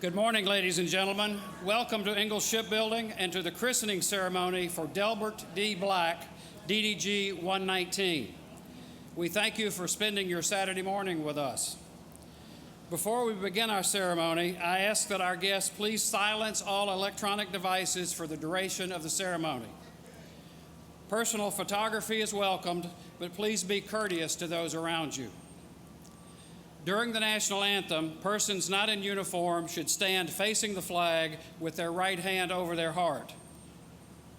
Good morning, ladies and gentlemen. Welcome to Ingalls Shipbuilding and to the christening ceremony for Delbert D. Black, DDG 119. We thank you for spending your Saturday morning with us. Before we begin our ceremony, I ask that our guests please silence all electronic devices for the duration of the ceremony. Personal photography is welcomed, but please be courteous to those around you. During the national anthem, persons not in uniform should stand facing the flag with their right hand over their heart.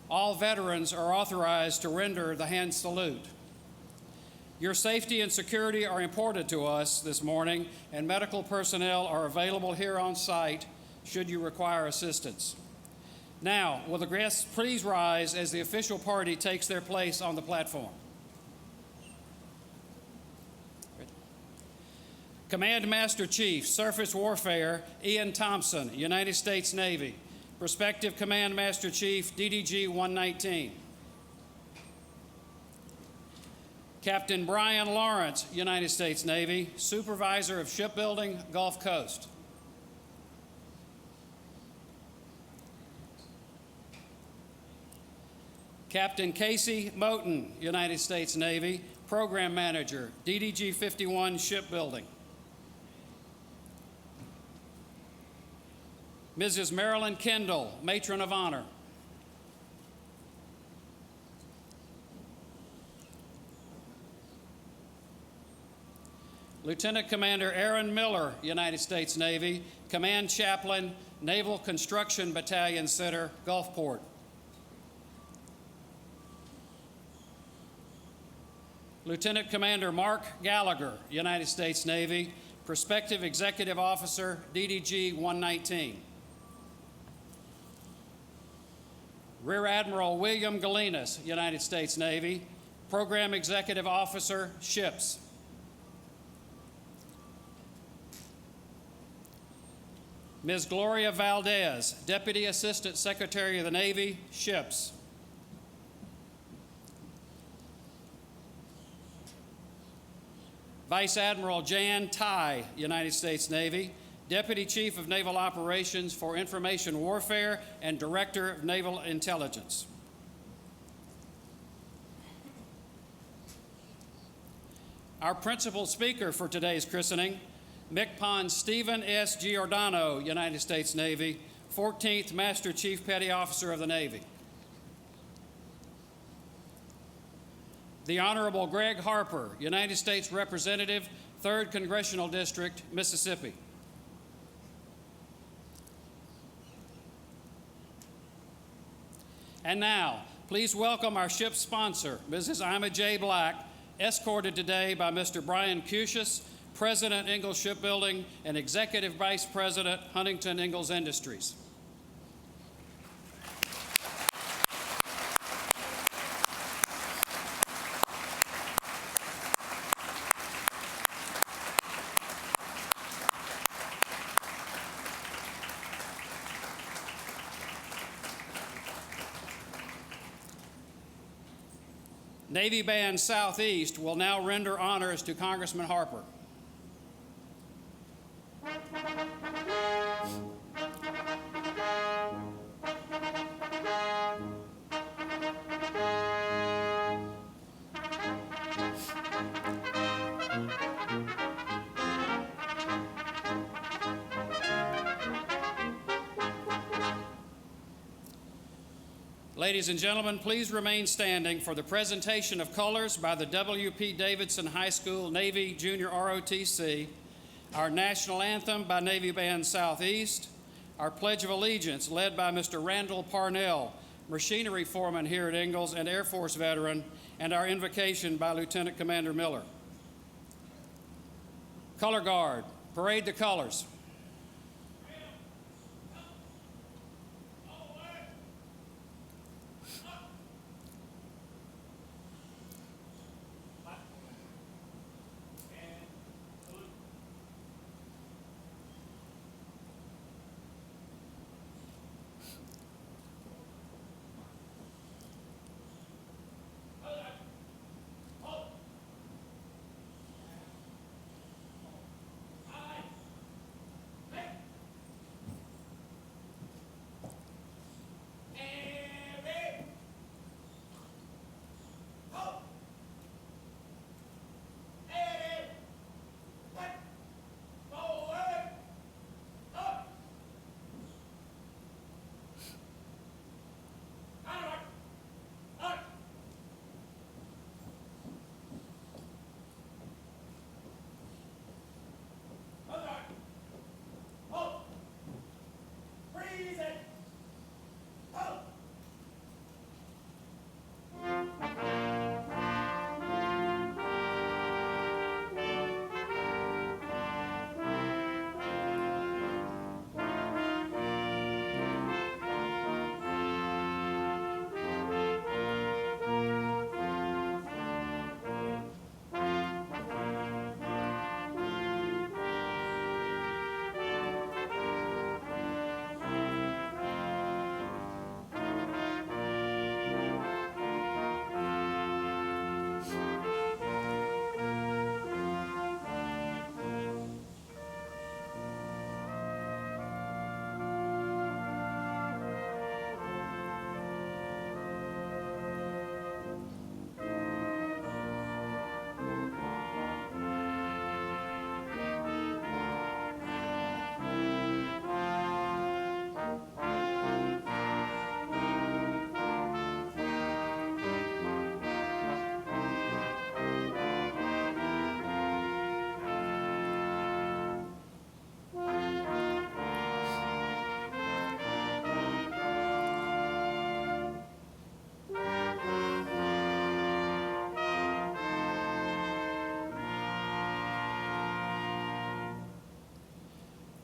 All veterans are authorized to render the hand salute. Your safety and security are important to us this morning, and medical personnel are available here on site should you require assistance. Now, will the guests please rise as the official party takes their place on the platform. Command Master Chief, Surface Warfare, Ian Thompson, United States Navy. Prospective Command Master Chief, DDG 119. Captain Brian Lawrence, United States Navy, Supervisor of Shipbuilding, Gulf Coast. Captain Casey Moten, United States Navy, Program Manager, DDG 51 Shipbuilding. Mrs. Marilyn Kendall, Matron of Honor. Lieutenant Commander Aaron Miller, United States Navy, Command Chaplain, Naval Construction Battalion Center, Gulfport. Lieutenant Commander Mark Gallagher, United States Navy, Prospective Executive Officer, DDG 119. Rear Admiral William Galinas, United States Navy, Program Executive Officer, Ships. Ms. Gloria Valdez, Deputy Assistant Secretary of the Navy, Ships. Vice Admiral Jan Ty, United States Navy, Deputy Chief of Naval Operations for Information Warfare and Director of Naval Intelligence. Our principal speaker for today's christening, MCPON Stephen S. Giordano, United States Navy, 14th Master Chief Petty Officer of the Navy. The Honorable Greg Harper, United States Representative, 3rd Congressional District, Mississippi. And now, please welcome our ship sponsor, Mrs. Ima J. Black, escorted today by Mr. Brian Cusius, President, Ingalls Shipbuilding, and Executive Vice President, Huntington Ingalls Industries. Navy Band Southeast will now render honors to Congressman Harper. Ladies and gentlemen, please remain standing for the presentation of colors by the W.P. Davidson High School Navy Junior ROTC, our national anthem by Navy Band Southeast, our Pledge of Allegiance led by Mr. Randall Parnell, machinery foreman here at Ingalls and Air Force veteran, and our invocation by Lieutenant Commander Miller. Color Guard, parade the colors.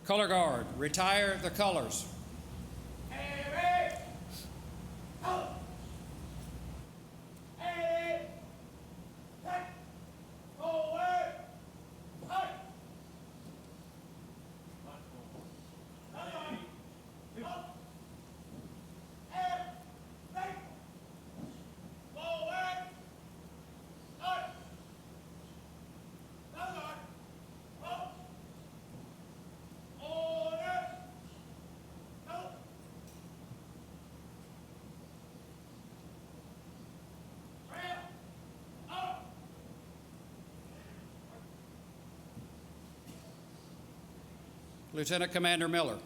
Color Guard, retire the colors. Lieutenant Commander Miller.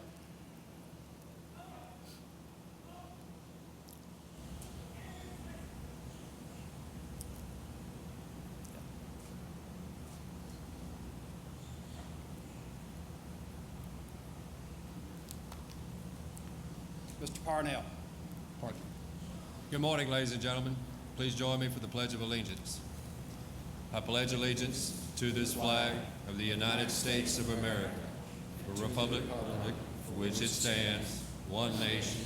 Mr. Parnell. Good morning, ladies and gentlemen. Please join me for the Pledge of Allegiance. I pledge allegiance to this flag of the United States of America, the republic for which it stands, one nation,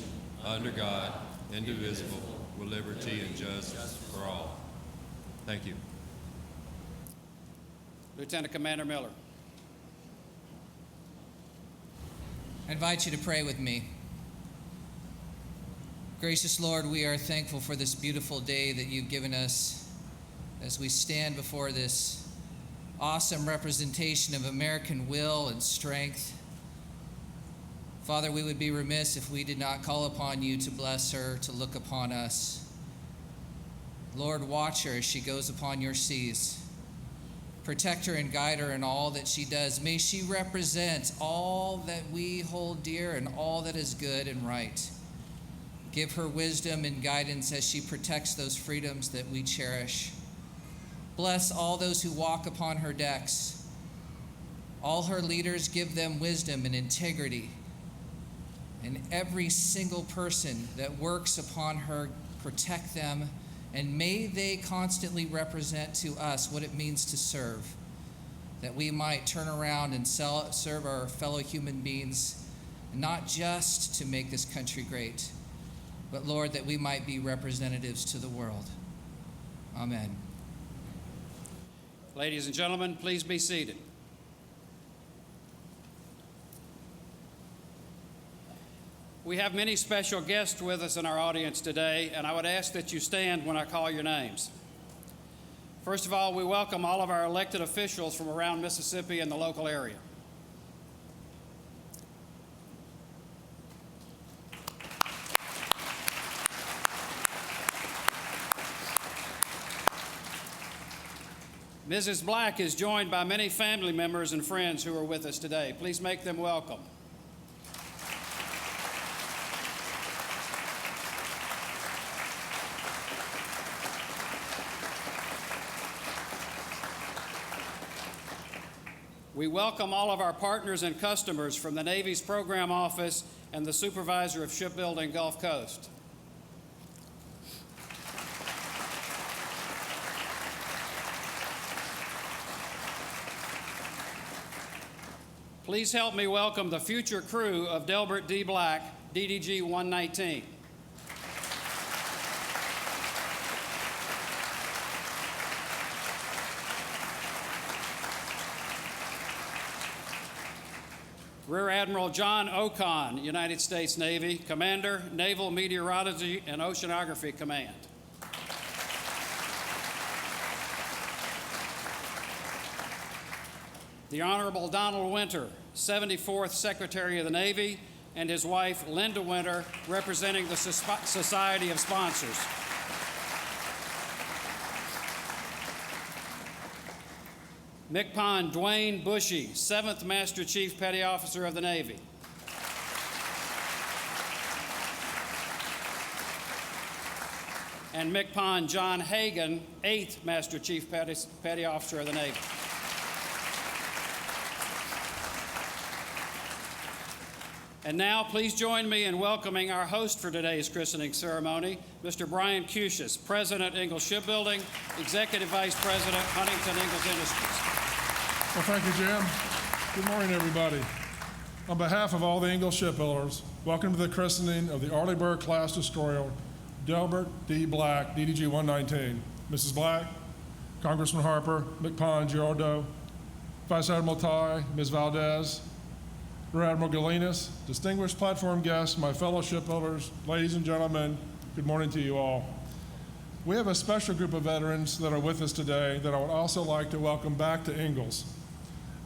under God, indivisible, with liberty and justice for all. Thank you. Lieutenant Commander Miller. I invite you to pray with me. Gracious Lord, we are thankful for this beautiful day that you've given us as we stand before this awesome representation of American will and strength. Father, we would be remiss if we did not call upon you to bless her, to look upon us. Lord, watch her as she goes upon your seas. Protect her and guide her in all that she does. May she represent all that we hold dear and all that is good and right. Give her wisdom and guidance as she protects those freedoms that we cherish. Bless all those who walk upon her decks. All her leaders, give them wisdom and integrity. And every single person that works upon her, protect them. And may they constantly represent to us what it means to serve, that we might turn around and serve our fellow human beings, not just to make this country great, but Lord, that we might be representatives to the world. Amen. Ladies and gentlemen, please be seated. We have many special guests with us in our audience today, and I would ask that you stand when I call your names. First of all, we welcome all of our elected officials from around Mississippi and the local area. Mrs. Black is joined by many family members and friends who are with us today. Please make them welcome. We welcome all of our partners and customers from the Navy's Program Office and the Supervisor of Shipbuilding Gulf Coast. Please help me welcome the future crew of Delbert D. Black, DDG 119. Rear Admiral John Ocon, United States Navy, Commander, Naval Meteorology and Oceanography Command. The Honorable Donald Winter, 74th Secretary of the Navy, and his wife, Linda Winter, representing the Society of Sponsors. MCPON Dwayne Bushy, 7th Master Chief Petty Officer of the Navy. And MCPON John Hagan, 8th Master Chief Petty Officer of the Navy. And now, please join me in welcoming our host for today's christening ceremony, Mr. Brian Cusius, President, Ingalls Shipbuilding, Executive Vice President, Huntington Ingalls Industries. Well, thank you, Jim. Good morning, everybody. On behalf of all the Ingalls shipbuilders, welcome to the christening of the Arleigh Burke-class destroyer, Delbert D. Black, DDG 119. Mrs. Black, Congressman Harper, MCPON Girardeau, Vice Admiral Ty, Ms. Valdez, Rear Admiral Galinas, distinguished platform guests, my fellow shipbuilders, ladies and gentlemen, good morning to you all. We have a special group of veterans that are with us today that I would also like to welcome back to Ingalls.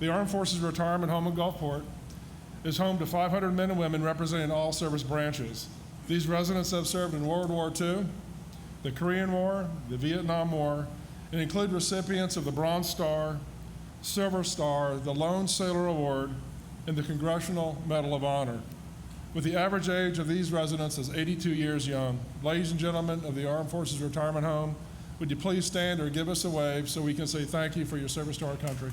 The Armed Forces Retirement Home in Gulfport is home to 500 men and women representing all service branches. These residents have served in World War II, the Korean War, the Vietnam War, and include recipients of the Bronze Star, Silver Star, the Lone Sailor Award, and the Congressional Medal of Honor. With the average age of these residents is 82 years young. Ladies and gentlemen of the Armed Forces Retirement Home, would you please stand or give us a wave so we can say thank you for your service to our country.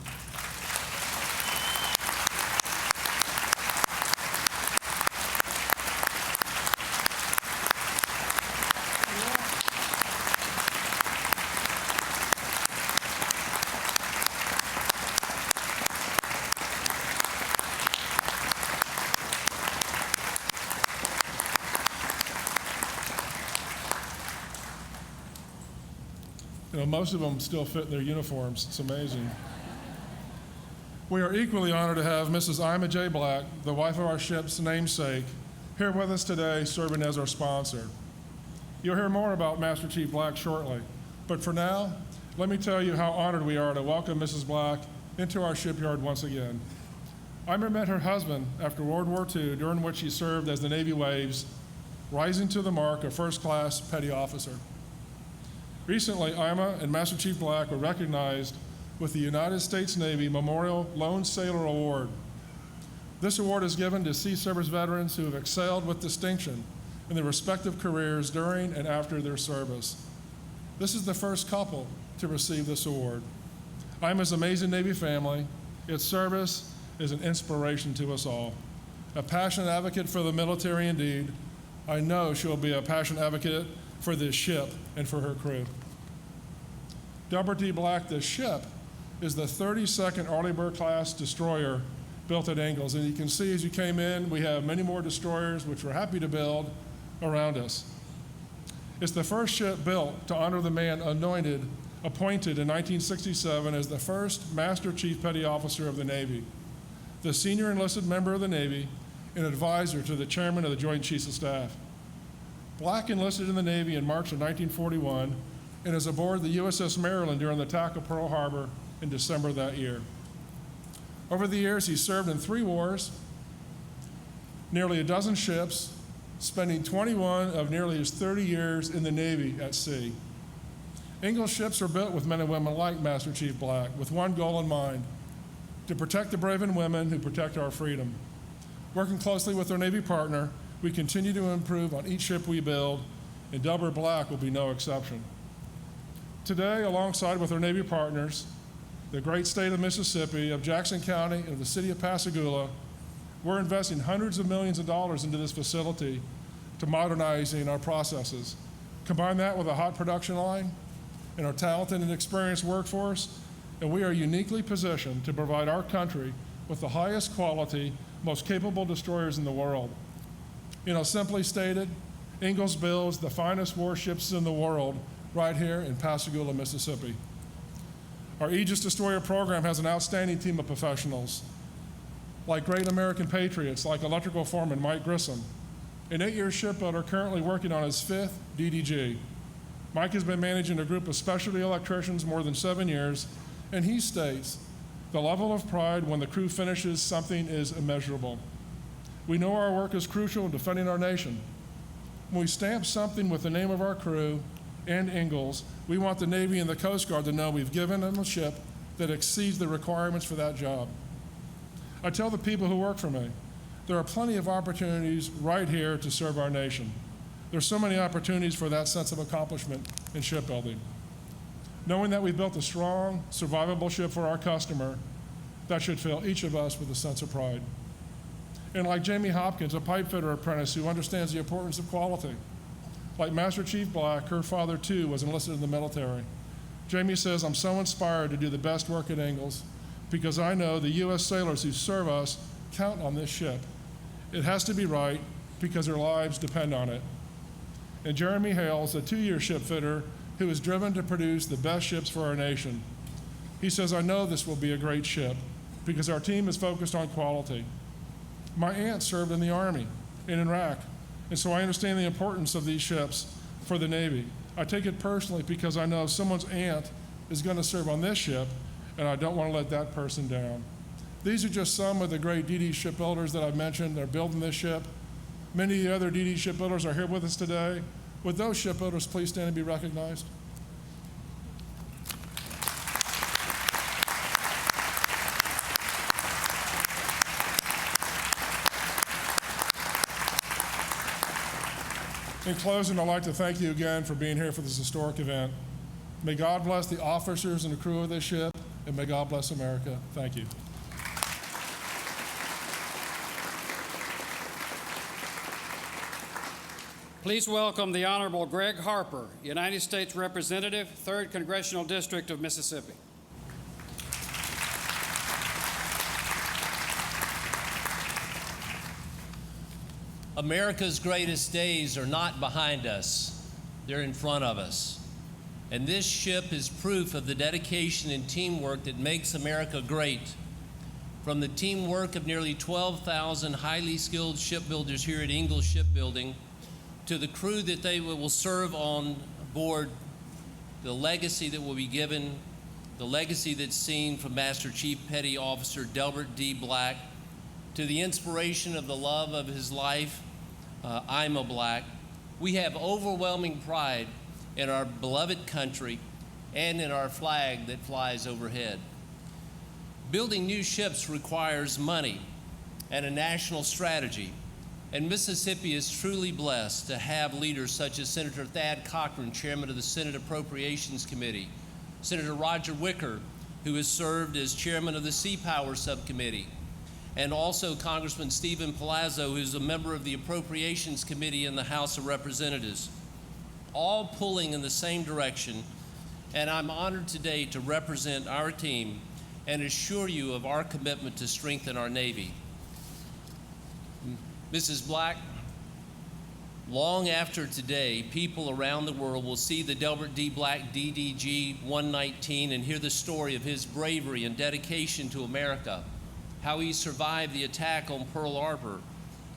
You know, most of them still fit in their uniforms. It's amazing. We are equally honored to have Mrs. Ima J. Black, the wife of our ship's namesake, here with us today serving as our sponsor. You'll hear more about Master Chief Black shortly, but for now, let me tell you how honored we are to welcome Mrs. Black into our shipyard once again. Ima met her husband after World War II, during which he served as the Navy Waves, rising to the mark of first-class petty officer. Recently, Ima and Master Chief Black were recognized with the United States Navy Memorial Lone Sailor Award. This award is given to sea service veterans who have excelled with distinction in their respective careers during and after their service. This is the first couple to receive this award. I'm his amazing Navy family. Its service is an inspiration to us all. A passionate advocate for the military indeed. I know she'll be a passionate advocate for this ship and for her crew. Delbert D. Black, the ship, is the 32nd Arleigh Burke-class destroyer built at Ingalls. And you can see as you came in, we have many more destroyers, which we're happy to build around us. It's the first ship built to honor the man appointed in 1967 as the first Master Chief Petty Officer of the Navy, the senior enlisted member of the Navy, and advisor to the Chairman of the Joint Chiefs of Staff. Black enlisted in the Navy in March of 1941 and is aboard the USS Maryland during the attack of Pearl Harbor in December of that year. Over the years, he served in 3 wars, nearly a dozen ships, spending 21 of nearly his 30 years in the Navy at sea. Ingalls ships are built with men and women like Master Chief Black, with one goal in mind: to protect the brave and women who protect our freedom. Working closely with our Navy partner, we continue to improve on each ship we build, and Delbert Black will be no exception. Today, alongside with our Navy partners, the great state of Mississippi, of Jackson County, and of the city of Pascagoula, we're investing hundreds of millions of dollars into this facility to modernizing our processes. Combine that with a hot production line and our talented and experienced workforce, and we are uniquely positioned to provide our country with the highest quality, most capable destroyers in the world. Simply stated, Ingalls builds the finest warships in the world right here in Pascagoula, Mississippi. Our Aegis Destroyer program has an outstanding team of professionals, like great American patriots like electrical foreman Mike Grissom, an 8-year shipbuilder currently working on his 5th DDG. Mike has been managing a group of specialty electricians more than 7 years, and he states, the level of pride when the crew finishes something is immeasurable. We know our work is crucial in defending our nation. When we stamp something with the name of our crew and Ingalls, we want the Navy and the Coast Guard to know we've given them a ship that exceeds the requirements for that job. I tell the people who work for me, there are plenty of opportunities right here to serve our nation. There's so many opportunities for that sense of accomplishment in shipbuilding. Knowing that we've built a strong, survivable ship for our customer, that should fill each of us with a sense of pride. And like Jamie Hopkins, a pipe fitter apprentice who understands the importance of quality. Like Master Chief Black, her father too was enlisted in the military. Jamie says, I'm so inspired to do the best work at Ingalls because I know the U.S. sailors who serve us count on this ship. It has to be right because their lives depend on it. And Jeremy Hales, a 2-year ship fitter who is driven to produce the best ships for our nation. He says, I know this will be a great ship because our team is focused on quality. My aunt served in the Army in Iraq, and so I understand the importance of these ships for the Navy. I take it personally because I know someone's aunt is going to serve on this ship, and I don't want to let that person down. These are just some of the great DD shipbuilders that I've mentioned. They're building this ship. Many of the other DD shipbuilders are here with us today. Would those shipbuilders please stand and be recognized? In closing, I'd like to thank you again for being here for this historic event. May God bless the officers and the crew of this ship, and may God bless America. Thank you. Please welcome the Honorable Greg Harper, United States Representative, 3rd Congressional District of Mississippi. America's greatest days are not behind us, they're in front of us. And this ship is proof of the dedication and teamwork that makes America great. From the teamwork of nearly 12,000 highly skilled shipbuilders here at Ingalls Shipbuilding, to the crew that they will serve on board, the legacy that will be given, the legacy that's seen from Master Chief Petty Officer Delbert D. Black, to the inspiration of the love of his life, I'm a Black. We have overwhelming pride in our beloved country and in our flag that flies overhead. Building new ships requires money and a national strategy. And Mississippi is truly blessed to have leaders such as Senator Thad Cochran, chairman of the Senate Appropriations Committee, Senator Roger Wicker, who has served as chairman of the Sea Power Subcommittee, and also Congressman Stephen Palazzo, who's a member of the Appropriations Committee in the House of Representatives, all pulling in the same direction. And I'm honored today to represent our team and assure you of our commitment to strengthen our Navy. Mrs. Black, long after today, people around the world will see the Delbert D. Black DDG 119 and hear the story of his bravery and dedication to America, how he survived the attack on Pearl Harbor,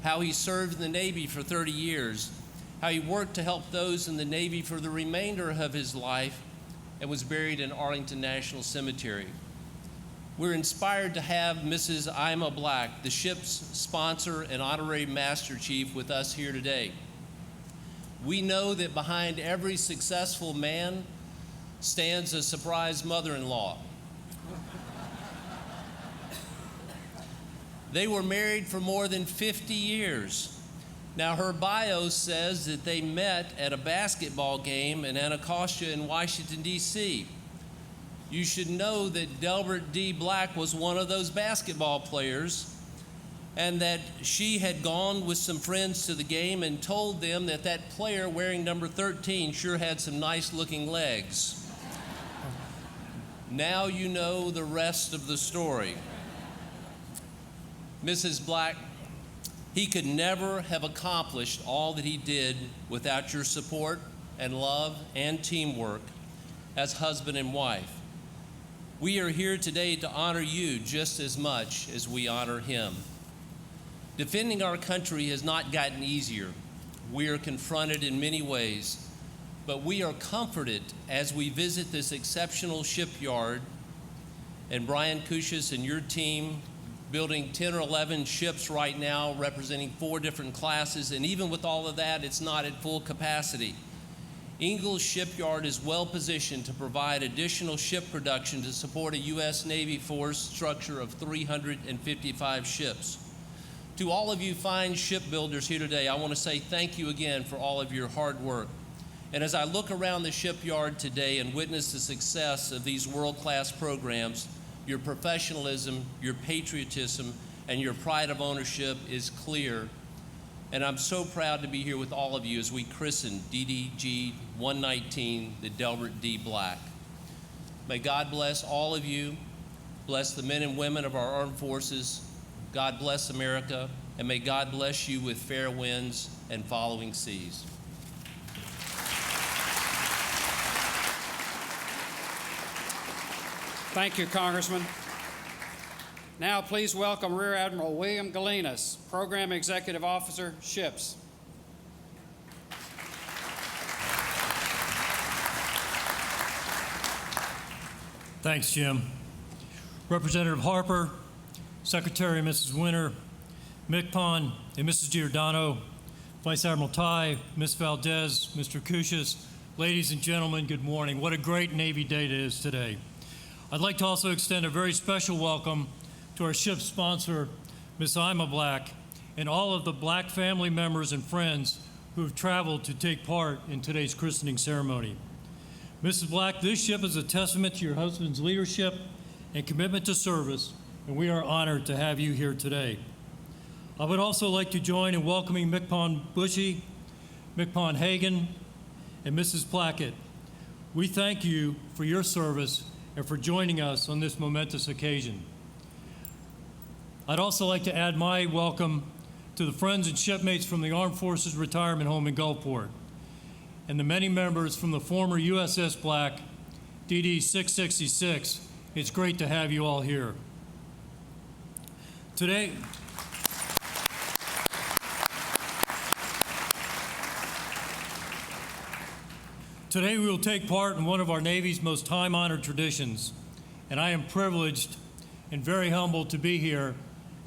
how he served in the Navy for 30 years, how he worked to help those in the Navy for the remainder of his life and was buried in Arlington National Cemetery. We're inspired to have Mrs. Ima Black, the ship's sponsor and honorary master chief, with us here today. We know that behind every successful man stands a surprise mother-in-law. They were married for more than 50 years. Now, her bio says that they met at a basketball game in Anacostia in Washington, D.C. You should know that Delbert D. Black was one of those basketball players, and that she had gone with some friends to the game and told them that that player wearing number 13 sure had some nice-looking legs. Now you know the rest of the story. Mrs. Black, he could never have accomplished all that he did without your support and love and teamwork as husband and wife. We are here today to honor you just as much as we honor him. Defending our country has not gotten easier. We are confronted in many ways, but we are comforted as we visit this exceptional shipyard, and Brian Cushas and your team building 10 or 11 ships right now representing 4 different classes, and even with all of that, it's not at full capacity. Ingalls Shipyard is well positioned to provide additional ship production to support a U.S. Navy force structure of 355 ships. To all of you fine shipbuilders here today, I want to say thank you again for all of your hard work. And as I look around the shipyard today and witness the success of these world-class programs, your professionalism, your patriotism, and your pride of ownership is clear. And I'm so proud to be here with all of you as we christen DDG 119, the Delbert D. Black. May God bless all of you, bless the men and women of our armed forces, God bless America, and may God bless you with fair winds and following seas. Thank you, Congressman. Now, please welcome Rear Admiral William Galinas, Program Executive Officer, Ships. Thanks, Jim. Representative Harper, Secretary Mrs. Winter, McPon, and Mrs. Giordano, Vice Admiral Ty, Ms. Valdez, Mr. Cushas, ladies and gentlemen, good morning. What a great Navy day it is today. I'd like to also extend a very special welcome to our ship sponsor, Ms. Ima Black, and all of the Black family members and friends who have traveled to take part in today's christening ceremony. Mrs. Black, this ship is a testament to your husband's leadership and commitment to service, and we are honored to have you here today. I would also like to join in welcoming McPon Bushy, McPon Hagan, and Mrs. Plackett. We thank you for your service and for joining us on this momentous occasion. I'd also like to add my welcome to the friends and shipmates from the Armed Forces Retirement Home in Gulfport and the many members from the former USS Black, DD 666. It's great to have you all here. Today, we will take part in one of our Navy's most time-honored traditions, and I am privileged and very humbled to be here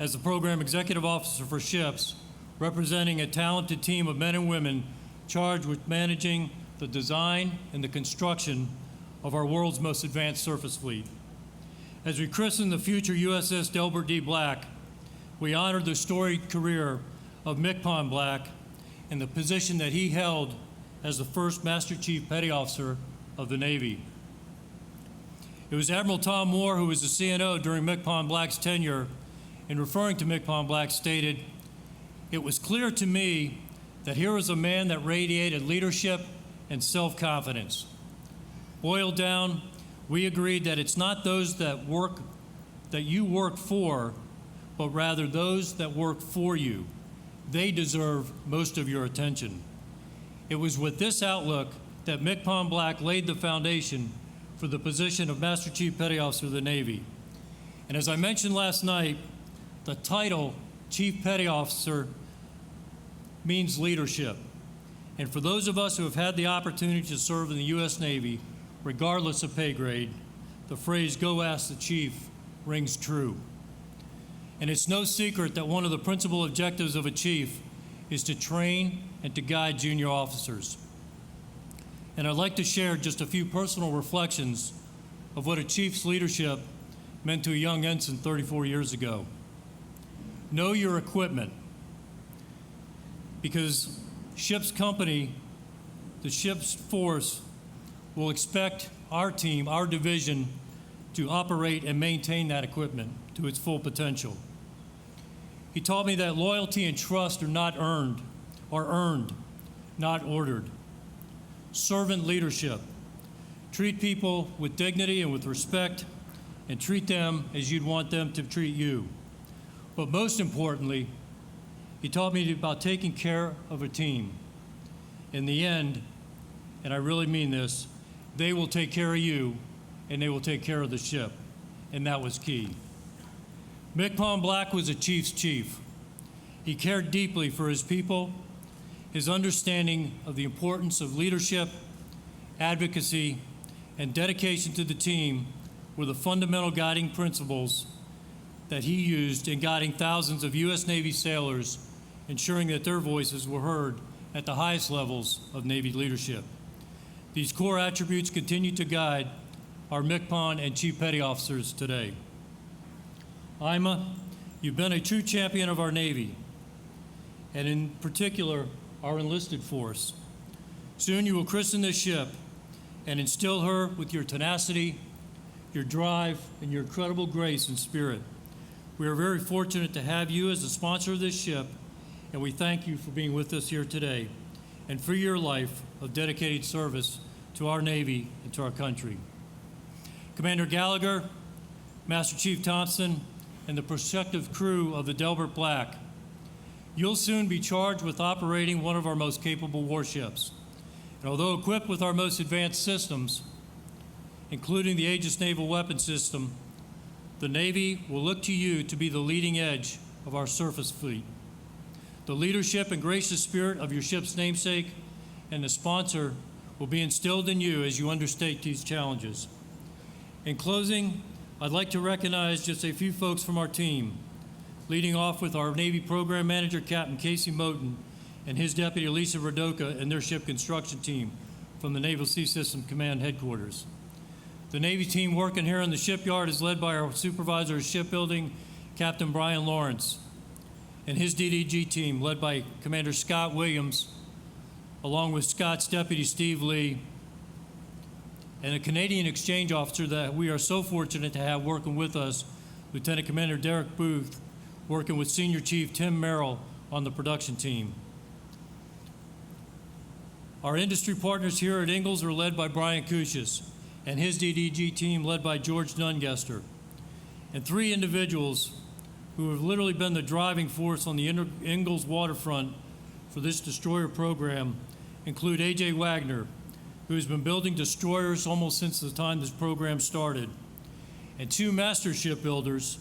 as the Program Executive Officer for Ships, representing a talented team of men and women charged with managing the design and the construction of our world's most advanced surface fleet. As we christen the future USS Delbert D. Black, we honor the storied career of McPon Black and the position that he held as the first Master Chief Petty Officer of the Navy. It was Admiral Tom Moore, who was the CNO during McPon Black's tenure, in referring to McPon Black, stated, "It was clear to me that here was a man that radiated leadership and self-confidence. Boiled down, we agreed that it's not those that you work for, but rather those that work for you. They deserve most of your attention." It was with this outlook that McPon Black laid the foundation for the position of Master Chief Petty Officer of the Navy. And as I mentioned last night, the title Chief Petty Officer means leadership. And for those of us who have had the opportunity to serve in the U.S. Navy, regardless of pay grade, the phrase "go ask the chief" rings true. And it's no secret that one of the principal objectives of a chief is to train and to guide junior officers. And I'd like to share just a few personal reflections of what a chief's leadership meant to a young ensign 34 years ago. Know your equipment, because ship's company, the ship's force, will expect our team, our division, to operate and maintain that equipment to its full potential. He taught me that loyalty and trust are earned, not ordered. Servant leadership. Treat people with dignity and with respect, and treat them as you'd want them to treat you. But most importantly, he taught me about taking care of a team. In the end, and I really mean this, they will take care of you, and they will take care of the ship. And that was key. McPon Black was a chief's chief. He cared deeply for his people. His understanding of the importance of leadership, advocacy, and dedication to the team were the fundamental guiding principles that he used in guiding thousands of U.S. Navy sailors, ensuring that their voices were heard at the highest levels of Navy leadership. These core attributes continue to guide our MCPON and Chief Petty Officers today. Ima, you've been a true champion of our Navy, and in particular, our enlisted force. Soon you will christen this ship and instill her with your tenacity, your drive, and your incredible grace and spirit. We are very fortunate to have you as the sponsor of this ship, and we thank you for being with us here today and for your life of dedicated service to our Navy and to our country. Commander Gallagher, Master Chief Thompson, and the prospective crew of the Delbert Black, you'll soon be charged with operating one of our most capable warships. And although equipped with our most advanced systems, including the Aegis Naval Weapon System, the Navy will look to you to be the leading edge of our surface fleet. The leadership and gracious spirit of your ship's namesake and the sponsor will be instilled in you as you undertake these challenges. In closing, I'd like to recognize just a few folks from our team, leading off with our Navy Program Manager, Captain Casey Moten, and his deputy, Lisa Radoka, and their ship construction team from the Naval Sea System Command Headquarters. The Navy team working here in the shipyard is led by our supervisor of shipbuilding, Captain Brian Lawrence, and his DDG team led by Commander Scott Williams, along with Scott's deputy, Steve Lee, and a Canadian exchange officer that we are so fortunate to have working with us, Lieutenant Commander Derek Booth, working with Senior Chief Tim Merrill on the production team. Our industry partners here at Ingalls are led by Brian Cushas and his DDG team led by George Nungester. And three individuals who have literally been the driving force on the Ingalls waterfront for this destroyer program include A.J. Wagner, who has been building destroyers almost since the time this program started, and two master shipbuilders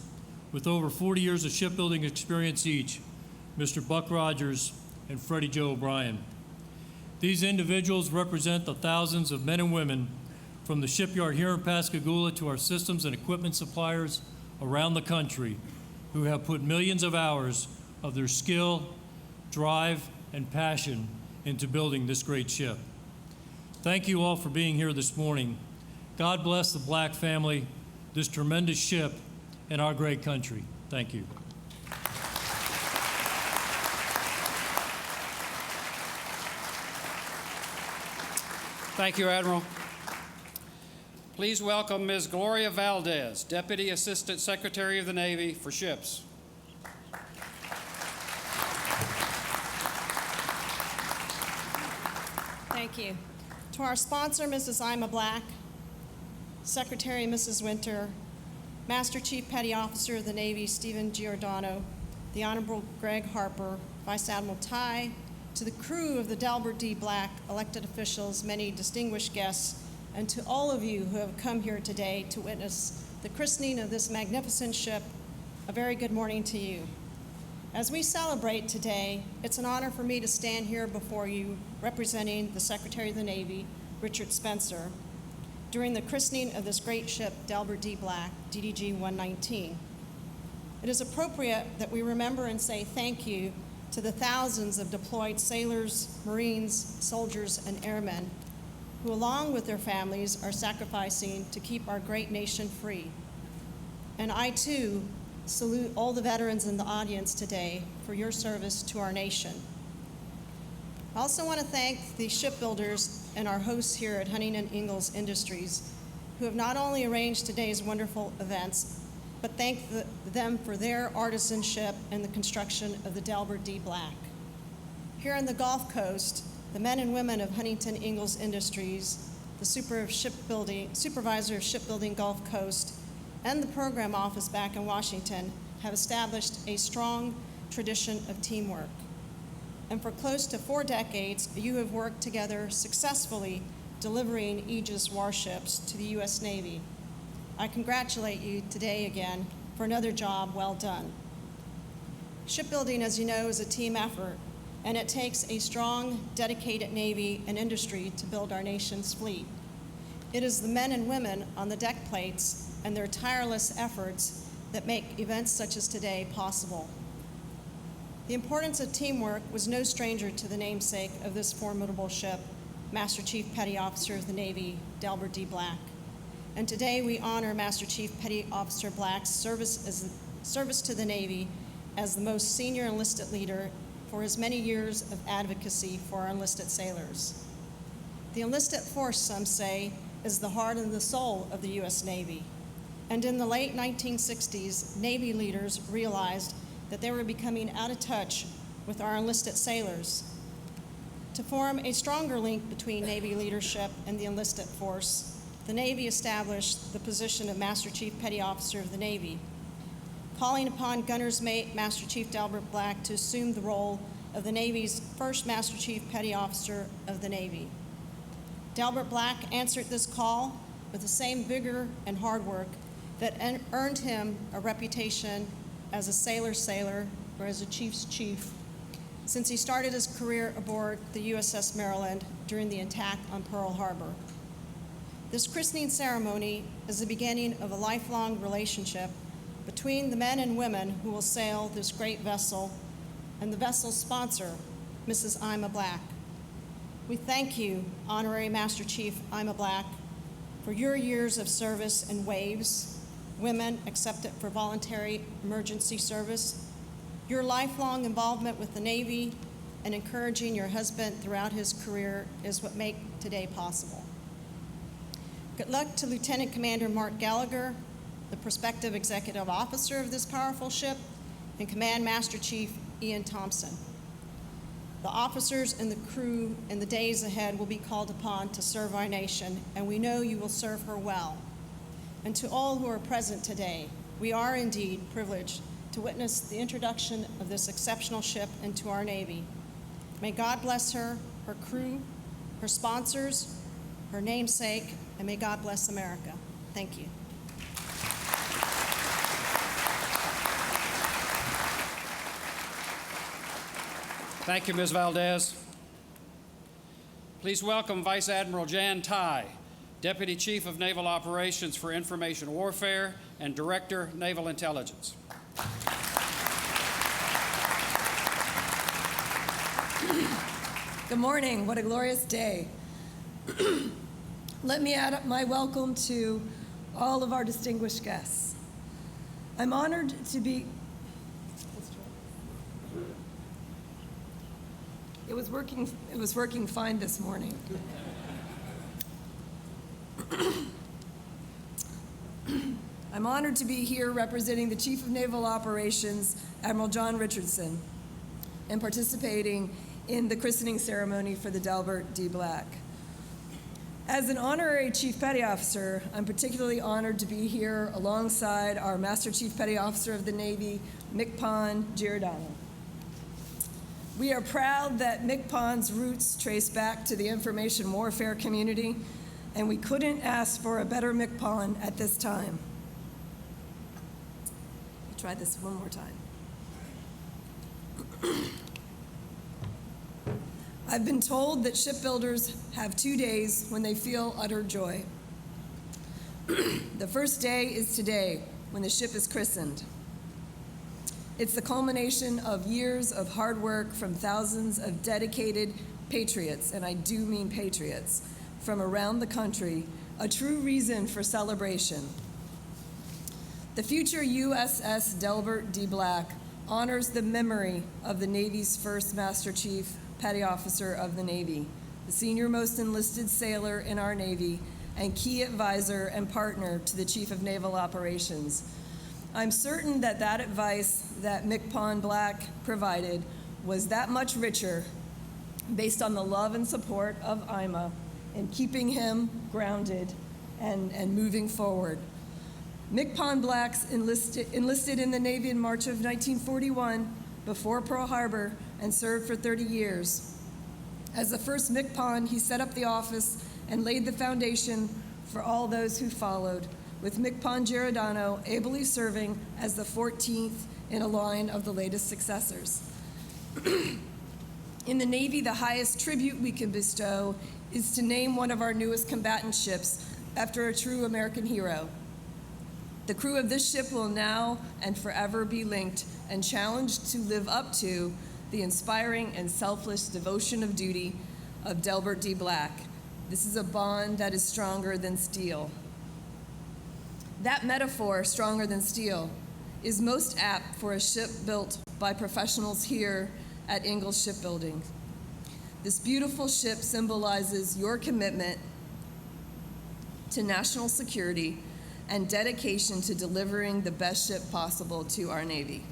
with over 40 years of shipbuilding experience each, Mr. Buck Rogers and Freddie Joe O'Brien. These individuals represent the thousands of men and women from the shipyard here in Pascagoula to our systems and equipment suppliers around the country who have put millions of hours of their skill, drive, and passion into building this great ship. Thank you all for being here this morning. God bless the Black family, this tremendous ship, and our great country. Thank you. Thank you, Admiral. Please welcome Ms. Gloria Valdez, Deputy Assistant Secretary of the Navy for Ships. Thank you. To our sponsor, Mrs. Ima Black, Secretary Mrs. Winter, Master Chief Petty Officer of the Navy Stephen Giordano, the Honorable Greg Harper, Vice Admiral Ty, to the crew of the Delbert D. Black, elected officials, many distinguished guests, and to all of you who have come here today to witness the christening of this magnificent ship, a very good morning to you. As we celebrate today, it's an honor for me to stand here before you representing the Secretary of the Navy, Richard Spencer, during the christening of this great ship, Delbert D. Black, DDG 119. It is appropriate that we remember and say thank you to the thousands of deployed sailors, Marines, soldiers, and airmen who, along with their families, are sacrificing to keep our great nation free. And I, too, salute all the veterans in the audience today for your service to our nation. I also want to thank the shipbuilders and our hosts here at Huntington Ingalls Industries, who have not only arranged today's wonderful events, but thank them for their artisanship in the construction of the Delbert D. Black. Here on the Gulf Coast, the men and women of Huntington Ingalls Industries, the supervisor of shipbuilding Gulf Coast, and the program office back in Washington have established a strong tradition of teamwork. And for close to 4 decades, you have worked together successfully delivering Aegis warships to the U.S. Navy. I congratulate you today again for another job well done. Shipbuilding, as you know, is a team effort, and it takes a strong, dedicated Navy and industry to build our nation's fleet. It is the men and women on the deck plates and their tireless efforts that make events such as today possible. The importance of teamwork was no stranger to the namesake of this formidable ship, Master Chief Petty Officer of the Navy, Delbert D. Black. And today we honor Master Chief Petty Officer Black's service to the Navy as the most senior enlisted leader for his many years of advocacy for our enlisted sailors. The enlisted force, some say, is the heart and the soul of the U.S. Navy. And in the late 1960s, Navy leaders realized that they were becoming out of touch with our enlisted sailors. To form a stronger link between Navy leadership and the enlisted force, the Navy established the position of Master Chief Petty Officer of the Navy, calling upon Gunner's Mate Master Chief Delbert Black to assume the role of the Navy's first Master Chief Petty Officer of the Navy. Delbert Black answered this call with the same vigor and hard work that earned him a reputation as a sailor's sailor or as a chief's chief since he started his career aboard the USS Maryland during the attack on Pearl Harbor. This christening ceremony is the beginning of a lifelong relationship between the men and women who will sail this great vessel and the vessel's sponsor, Mrs. Ima Black. We thank you, Honorary Master Chief Ima Black, for your years of service in waves, women accepted for voluntary emergency service, your lifelong involvement with the Navy, and encouraging your husband throughout his career is what make today possible. Good luck to Lieutenant Commander Mark Gallagher, the prospective executive officer of this powerful ship, and Command Master Chief Ian Thompson. The officers and the crew in the days ahead will be called upon to serve our nation, and we know you will serve her well. And to all who are present today, we are indeed privileged to witness the introduction of this exceptional ship into our Navy. May God bless her, her crew, her sponsors, her namesake, and may God bless America. Thank you. Thank you, Ms. Valdez. Please welcome Vice Admiral Jan Ty, Deputy Chief of Naval Operations for Information Warfare and Director, Naval Intelligence. Good morning. What a glorious day. Let me add my welcome to all of our distinguished guests. I'm honored to be... It was working fine this morning. I'm honored to be here representing the Chief of Naval Operations, Admiral John Richardson, and participating in the christening ceremony for the Delbert D. Black. As an honorary Chief Petty Officer, I'm particularly honored to be here alongside our Master Chief Petty Officer of the Navy, MCPON Giordano. We are proud that MCPON's roots trace back to the information warfare community, and we couldn't ask for a better MCPON at this time. I'll try this one more time. I've been told that shipbuilders have 2 days when they feel utter joy. The first day is today, when the ship is christened. It's the culmination of years of hard work from thousands of dedicated patriots, and I do mean patriots, from around the country, a true reason for celebration. The future USS Delbert D. Black honors the memory of the Navy's first Master Chief Petty Officer of the Navy, the senior-most enlisted sailor in our Navy, and key advisor and partner to the Chief of Naval Operations. I'm certain that that advice that MCPON Black provided was that much richer based on the love and support of IMA in keeping him grounded and moving forward. MCPON Black's enlisted in the Navy in March of 1941 before Pearl Harbor and served for 30 years. As the first MCPON, he set up the office and laid the foundation for all those who followed, with MCPON Giordano ably serving as the 14th in a line of the latest successors. In the Navy, the highest tribute we can bestow is to name one of our newest combatant ships after a true American hero. The crew of this ship will now and forever be linked and challenged to live up to the inspiring and selfless devotion of duty of Delbert D. Black. This is a bond that is stronger than steel. That metaphor, stronger than steel, is most apt for a ship built by professionals here at Ingalls Shipbuilding. This beautiful ship symbolizes your commitment to national security and dedication to delivering the best ship possible to our Navy.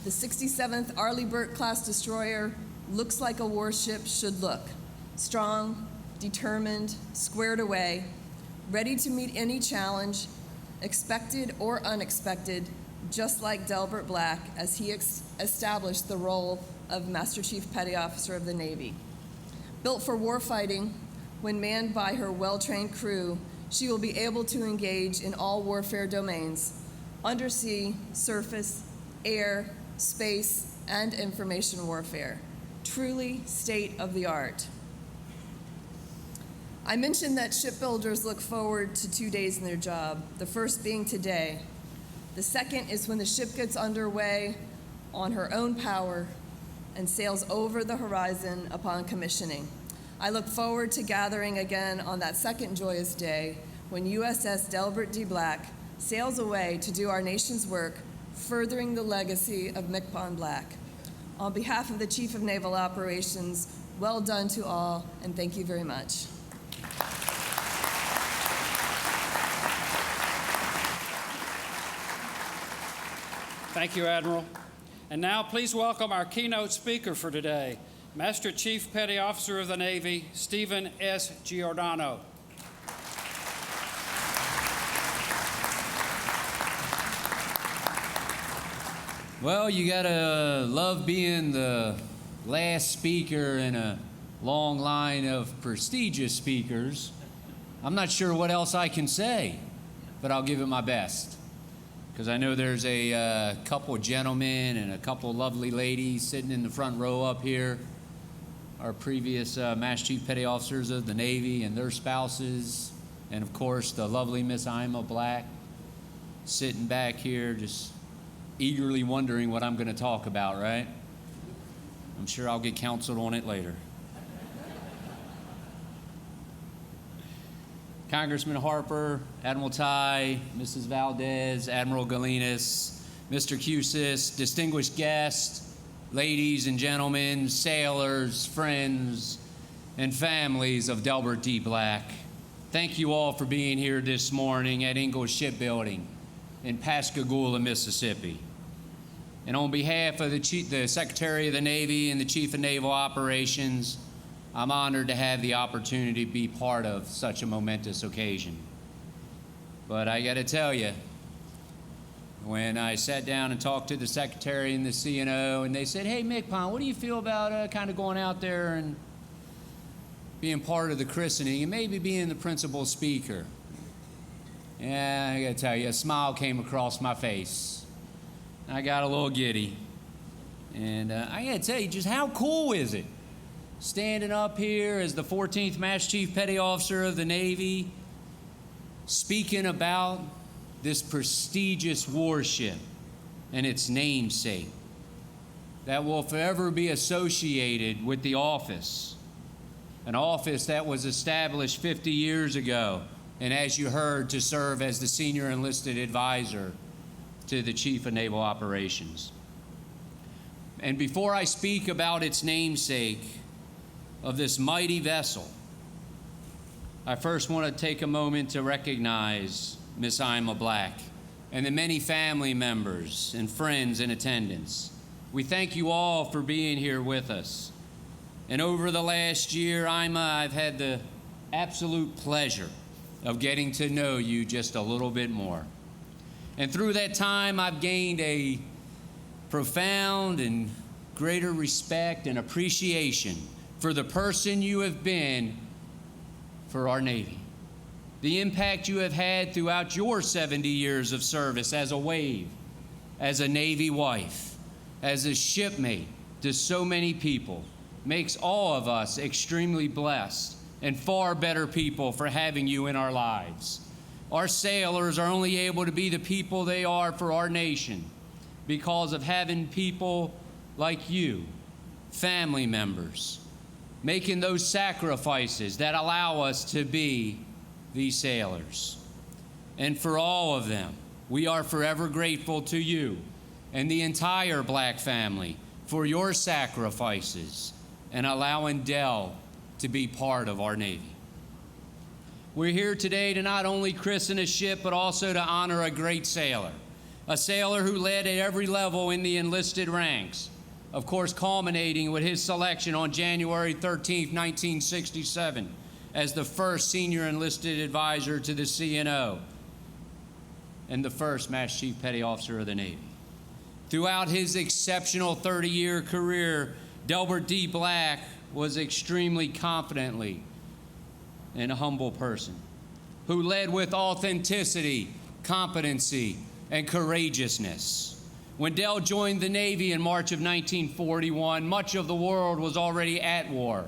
The 67th Arleigh Burke-class destroyer looks like a warship should look: strong, determined, squared away, ready to meet any challenge, expected or unexpected, just like Delbert Black as he established the role of Master Chief Petty Officer of the Navy. Built for warfighting, when manned by her well-trained crew, she will be able to engage in all warfare domains: undersea, surface, air, space, and information warfare. Truly state-of-the-art. I mentioned that shipbuilders look forward to 2 days in their job, the first being today. The second is when the ship gets underway on her own power and sails over the horizon upon commissioning. I look forward to gathering again on that second joyous day when USS Delbert D. Black sails away to do our nation's work, furthering the legacy of MCPON Black. On behalf of the Chief of Naval Operations, well done to all, and thank you very much. Thank you, Admiral. And now please welcome our keynote speaker for today, Master Chief Petty Officer of the Navy, Stephen S. Giordano. Well, you gotta love being the last speaker in a long line of prestigious speakers. I'm not sure what else I can say, but I'll give it my best. Because I know there's a couple gentlemen and a couple lovely ladies sitting in the front row up here, our previous Master Chief Petty Officers of the Navy and their spouses, and of course the lovely Miss Ima Black sitting back here just eagerly wondering what I'm going to talk about, right? I'm sure I'll get counseled on it later. Congressman Harper, Admiral Ty, Mrs. Valdez, Admiral Galinas, Mr. Cusis, distinguished guests, ladies and gentlemen, sailors, friends, and families of Delbert D. Black. thank you all for being here this morning at Ingalls Shipbuilding in Pascagoula, Mississippi. And on behalf of the Secretary of the Navy and the Chief of Naval Operations, I'm honored to have the opportunity to be part of such a momentous occasion. But I got to tell you, when I sat down and talked to the Secretary and the CNO, and they said, hey, McPon, what do you feel about kind of going out there and being part of the christening and maybe being the principal speaker? Yeah, I got to tell you, a smile came across my face. I got a little giddy. And I got to tell you, just how cool is it standing up here as the 14th Master Chief Petty Officer of the Navy, speaking about this prestigious warship and its namesake that will forever be associated with the office, an office that was established 50 years ago, and as you heard, to serve as the senior enlisted advisor to the Chief of Naval Operations. And before I speak about its namesake of this mighty vessel, I first want to take a moment to recognize Miss Ima Black and the many family members and friends in attendance. We thank you all for being here with us. And over the last year, Ima, I've had the absolute pleasure of getting to know you just a little bit more. And through that time, I've gained a profound and greater respect and appreciation for the person you have been for our Navy. The impact you have had throughout your 70 years of service as a wave, as a Navy wife, as a shipmate to so many people, makes all of us extremely blessed and far better people for having you in our lives. Our sailors are only able to be the people they are for our nation because of having people like you, family members, making those sacrifices that allow us to be these sailors. And for all of them, we are forever grateful to you and the entire Black family for your sacrifices and allowing Del to be part of our Navy. We're here today to not only christen a ship, but also to honor a great sailor, a sailor who led at every level in the enlisted ranks, of course culminating with his selection on January 13, 1967, as the first senior enlisted advisor to the CNO and the first Master Chief Petty Officer of the Navy. Throughout his exceptional 30-year career, Delbert D. Black was extremely confidently and a humble person who led with authenticity, competency, and courageousness. When Del joined the Navy in March of 1941, much of the world was already at war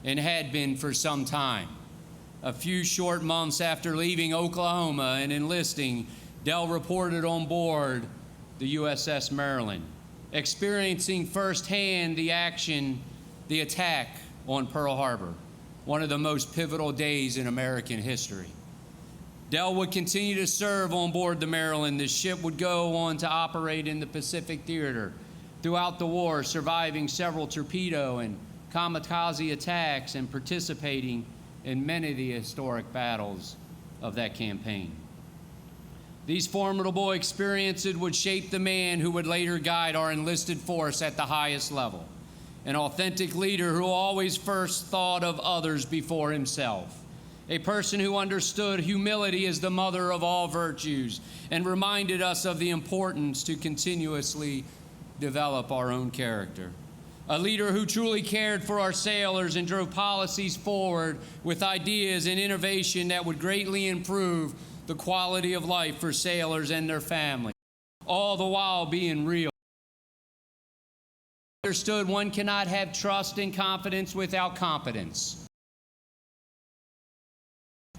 and had been for some time. A few short months after leaving Oklahoma and enlisting, Del reported on board the USS Maryland, experiencing firsthand the attack on Pearl Harbor, one of the most pivotal days in American history. Del would continue to serve on board the Maryland. The ship would go on to operate in the Pacific Theater throughout the war, surviving several torpedo and kamikaze attacks and participating in many of the historic battles of that campaign. These formidable experiences would shape the man who would later guide our enlisted force at the highest level, an authentic leader who always first thought of others before himself, a person who understood humility as the mother of all virtues and reminded us of the importance to continuously develop our own character. A leader who truly cared for our sailors and drove policies forward with ideas and innovation that would greatly improve the quality of life for sailors and their families, all the while being real. Understood one cannot have trust and confidence without competence.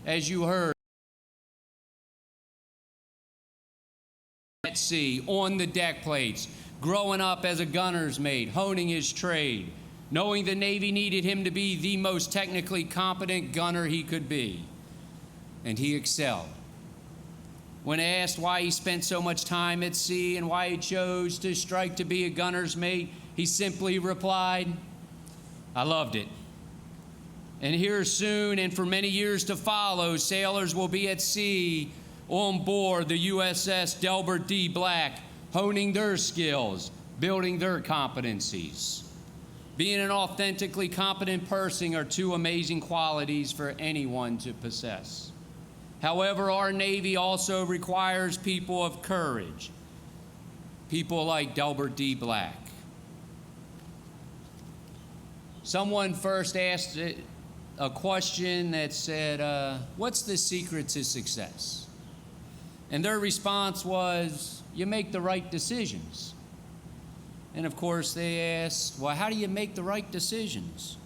As you heard, at sea, on the deck plates, growing up as a gunner's mate, honing his trade, knowing the Navy needed him to be the most technically competent gunner he could be, and he excelled. When asked why he spent so much time at sea and why he chose to strike to be a gunner's mate, he simply replied, "I loved it. And here soon and for many years to follow, sailors will be at sea on board the USS Delbert D. Black, honing their skills, building their competencies. Being an authentically competent person are two amazing qualities for anyone to possess. However, our Navy also requires people of courage, people like Delbert D. Black. Someone first asked a question that said, what's the secret to success? And their response was, you make the right decisions. And of course they asked, well, how do you make the right decisions?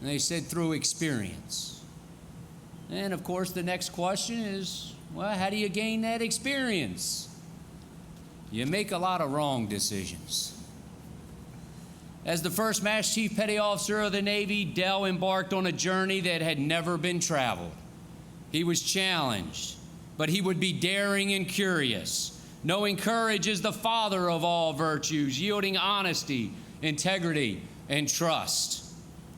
And they said, through experience. And of course the next question is, well, how do you gain that experience? You make a lot of wrong decisions. As the first Master Chief Petty Officer of the Navy, Del embarked on a journey that had never been traveled. He was challenged, but he would be daring and curious, knowing courage is the father of all virtues, yielding honesty, integrity, and trust.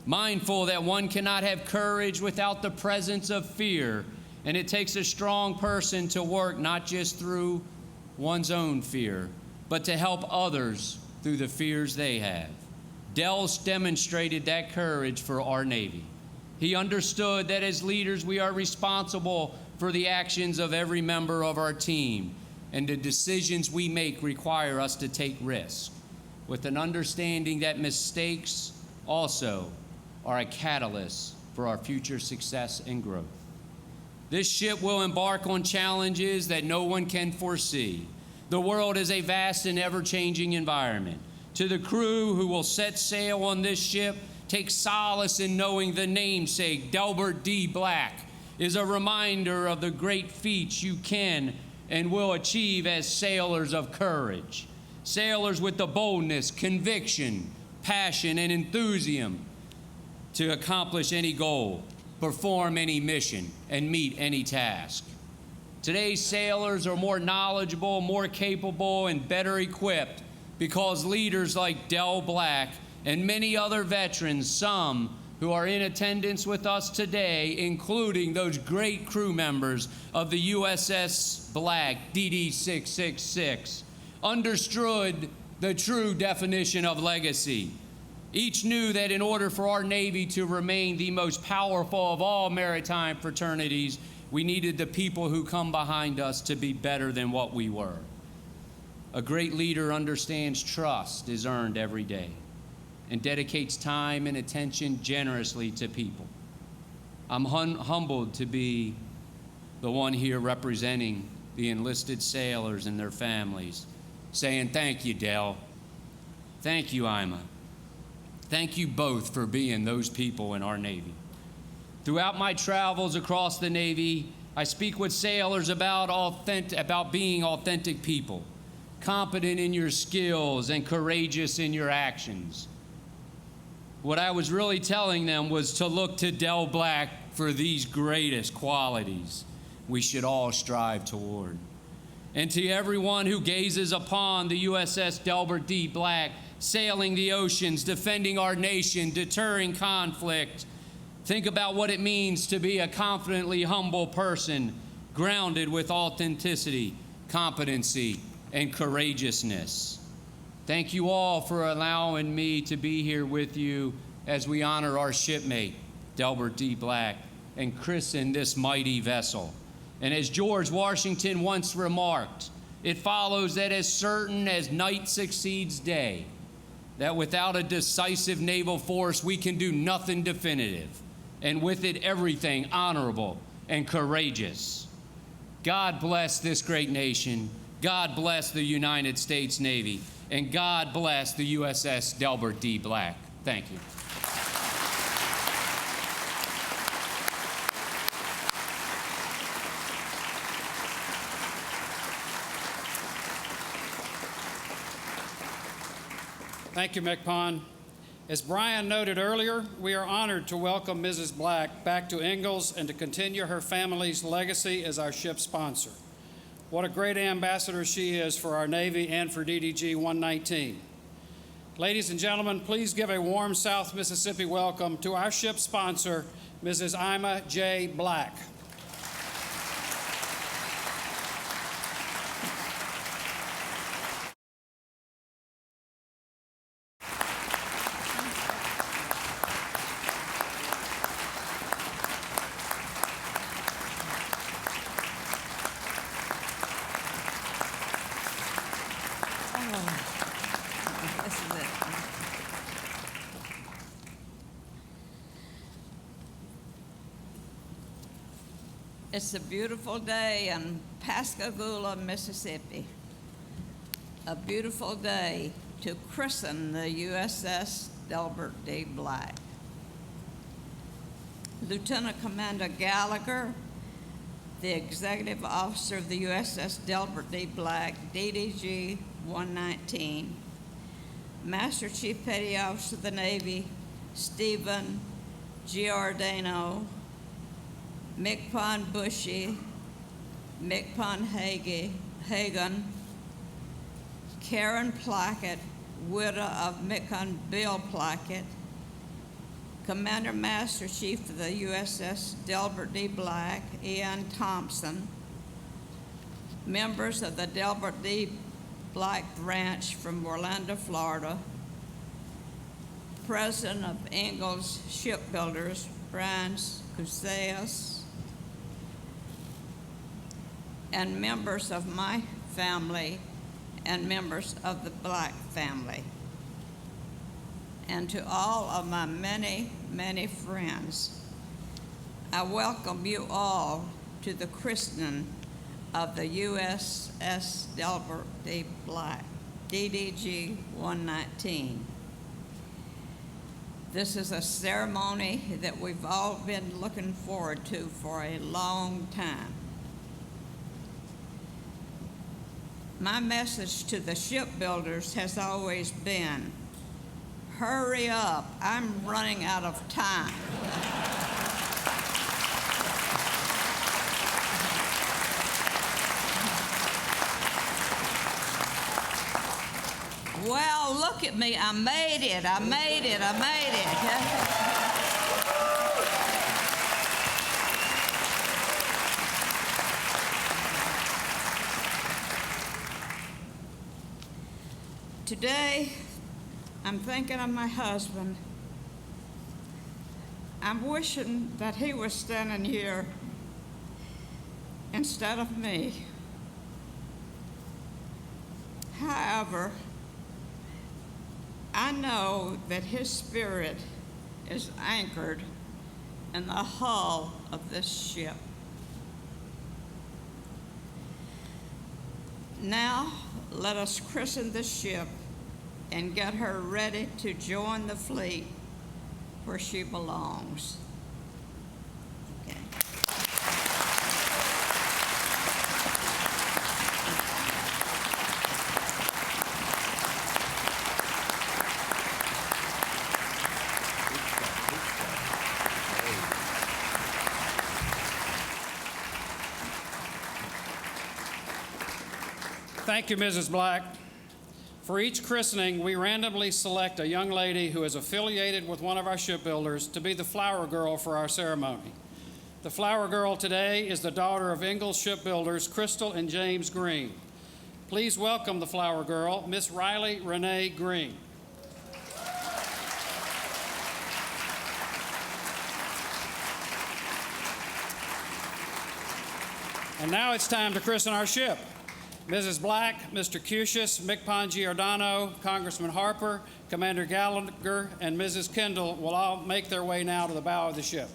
Mindful that one cannot have courage without the presence of fear, and it takes a strong person to work not just through one's own fear, but to help others through the fears they have. Del's demonstrated that courage for our Navy. He understood that as leaders, we are responsible for the actions of every member of our team, and the decisions we make require us to take risks, with an understanding that mistakes also are a catalyst for our future success and growth. This ship will embark on challenges that no one can foresee. The world is a vast and ever-changing environment. To the crew who will set sail on this ship, take solace in knowing the namesake, Delbert D. Black, is a reminder of the great feats you can and will achieve as sailors of courage. Sailors with the boldness, conviction, passion, and enthusiasm to accomplish any goal, perform any mission, and meet any task. Today's sailors are more knowledgeable, more capable, and better equipped because leaders like Del Black and many other veterans, some who are in attendance with us today, including those great crew members of the USS Black DD 666, understood the true definition of legacy. Each knew that in order for our Navy to remain the most powerful of all maritime fraternities, we needed the people who come behind us to be better than what we were. A great leader understands trust is earned every day and dedicates time and attention generously to people. I'm humbled to be the one here representing the enlisted sailors and their families, saying thank you, Del. Thank you, Ima. Thank you both for being those people in our Navy. Throughout my travels across the Navy, I speak with sailors about being authentic people, competent in your skills and courageous in your actions. What I was really telling them was to look to Del Black for these greatest qualities we should all strive toward. And to everyone who gazes upon the USS Delbert D. Black, sailing the oceans, defending our nation, deterring conflict, think about what it means to be a confidently humble person, grounded with authenticity, competency, and courageousness. Thank you all for allowing me to be here with you as we honor our shipmate, Delbert D. Black, and christen this mighty vessel. And as George Washington once remarked, it follows that as certain as night succeeds day, that without a decisive naval force, we can do nothing definitive, and with it, everything honorable and courageous. God bless this great nation. God bless the United States Navy, and God bless the USS Delbert D. Black. Thank you. Thank you, McPon. As Brian noted earlier, we are honored to welcome Mrs. Black back to Ingalls and to continue her family's legacy as our ship sponsor. What a great ambassador she is for our Navy and for DDG 119. Ladies and gentlemen, please give a warm South Mississippi welcome to our ship sponsor, Mrs. Ima J. Black. This is it. It's a beautiful day in Pascagoula, Mississippi. A beautiful day to christen the USS Delbert D. Black. Lieutenant Commander Gallagher, the executive officer of the USS Delbert D. Black, DDG 119, Master Chief Petty Officer of the Navy, Stephen Giordano, Mi'kmaq Bushy, Mi'kmaq Hagan, Karen Plackett, widow of Mi'kmaq Bill Plackett, Commander Master Chief of the USS Delbert D. Black, Ian Thompson, members of the Delbert D. Black branch from Orlando, Florida, President of Ingalls Shipbuilders, Brian Cuseas, and members of my family and members of the Black family, and to all of my many, many friends. I welcome you all to the christening of the USS Delbert D. Black, DDG 119. This is a ceremony that we've all been looking forward to for a long time. My message to the shipbuilders has always been, hurry up, I'm running out of time. Well, look at me, I made it. Today, I'm thinking of my husband. I'm wishing that he was standing here instead of me. However, I know that his spirit is anchored in the hull of this ship. Now, let us christen the ship and get her ready to join the fleet where she belongs. Okay. Thank you, Mrs. Black. For each christening, we randomly select a young lady who is affiliated with one of our shipbuilders to be the flower girl for our ceremony. The flower girl today is the daughter of Ingalls Shipbuilders, Crystal and James Green. Please welcome the flower girl, Miss Riley Renee Green. And now it's time to christen our ship. Mrs. Black, Mr. Cusius, Mi'kmaq Giordano, Congressman Harper, Commander Gallagher, and Mrs. Kendall will all make their way now to the bow of the ship.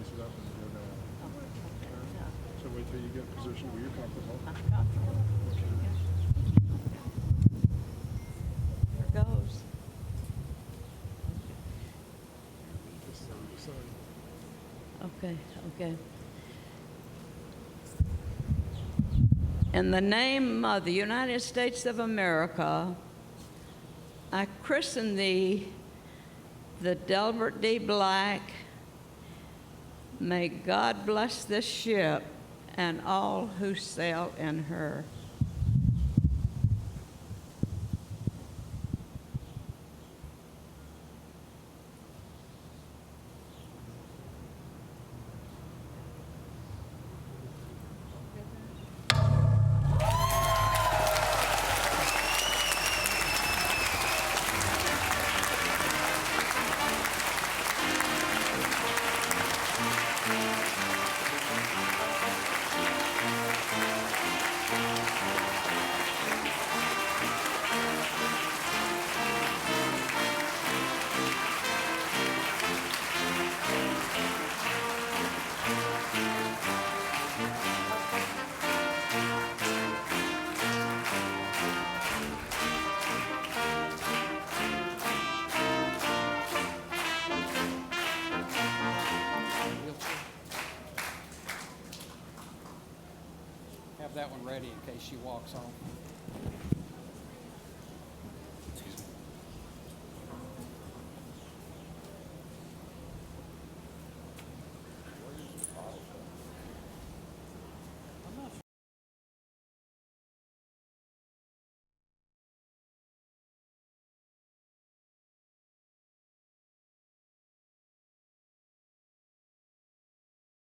raise it up and go down. So wait till you get a position where you're comfortable. There goes. Just so you say. Okay, okay. In the name of the United States of America, I christen thee the Delbert D. Black. May God bless this ship and all who sail in her. Have that one ready in case she walks on.